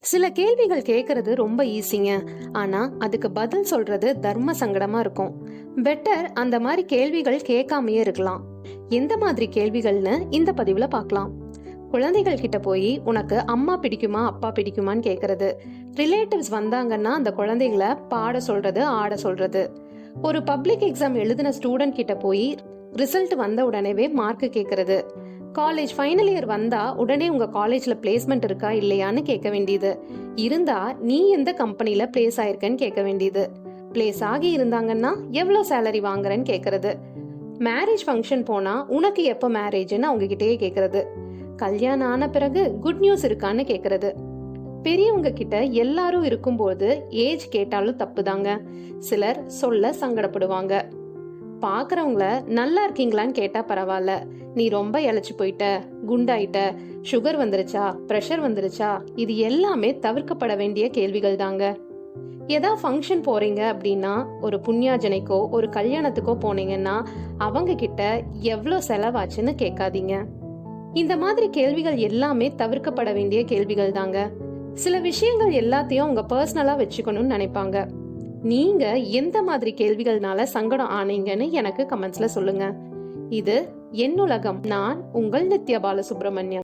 சில கேள்விகள் கேட்கறது ரொம்ப ஈஸிங்க. ஆனா அதுக்கு பதில் சொல்றது தர்ம சங்கடமா இருக்கும். பெட்டர் அந்த மாதிரி கேள்விகள் கேட்காமயே இருக்கலாம். எந்த மாதிரி கேள்விகள்னு இந்த பதிவுல பார்க்கலாம். குழந்தைகள் கிட்ட போய் உனக்கு அம்மா பிடிக்குமா அப்பா பிடிக்குமான்னு கேக்குறது, ரிலேட்டிவ்ஸ் வந்தாங்கன்னா அந்த குழந்தைகளை பாட சொல்றது ஆட சொல்றது, ஒரு பப்ளிக் எக்ஸாம் எழுதின ஸ்டூடெண்ட் கிட்ட போய் ரிசல்ட் வந்த உடனேவே மார்க் கேக்குறது, காலேஜ் ஃபைனல் இயர் வந்தா உடனே உங்க காலேஜ்ல பிளேஸ்மெண்ட் இருக்கா இல்லையான்னு கேட்க வேண்டியது, இருந்தா நீ எந்த கம்பெனில பிளேஸ் ஆயிருக்கன்னு கேட்க வேண்டியது, பிளேஸ் ஆகி இருந்தாங்கன்னா எவ்வளவு சேலரி வாங்குறேன்னு கேக்குறது, மேரேஜ் ஃபங்க்ஷன் போனா உனக்கு எப்போ மேரேஜ்னு அவங்க கிட்டயே கேக்குறது, கல்யாணம் ஆன பிறகு குட் நியூஸ் இருக்கான்னு கேக்குறது. பெரியவங்க கிட்ட எல்லாரும் இருக்கும்போது ஏஜ் கேட்டாலும் தப்புதாங்க. சிலர் சொல்ல சங்கடப்படுவாங்க. பாக்குறவங்கள நல்லா இருக்கீங்களான்னு கேட்டா பரவாயில்ல, நீ ரொம்ப இழைச்சு போயிட்ட, குண்டாயிட்ட, சுகர் வந்துருச்சா, பிரஷர் வந்துருச்சா, இது எல்லாமே தவிர்க்கப்பட வேண்டிய கேள்விகள் தாங்க. ஏதாவது ஃபங்க்ஷன் போறீங்க அப்படின்னா, ஒரு புண்ணியாஜனைக்கோ ஒரு கல்யாணத்துக்கோ போனீங்கன்னா அவங்க கிட்ட எவ்வளோ செலவாச்சுன்னு கேட்காதீங்க. இந்த மாதிரி கேள்விகள் எல்லாமே தவிர்க்கப்பட வேண்டிய கேள்விகள் தாங்க. சில விஷயங்கள் எல்லாத்தையும் உங்க பர்சனலா வச்சுக்கணும்னு நினைப்பாங்க. நீங்க எந்த மாதிரி கேள்விகள்னால சங்கடம் ஆனீங்கன்னு எனக்கு கமெண்ட்ஸ்ல சொல்லுங்க. இது என் உலகம். நான் உங்கள் நித்யா பாலசுப்ரமணியம்.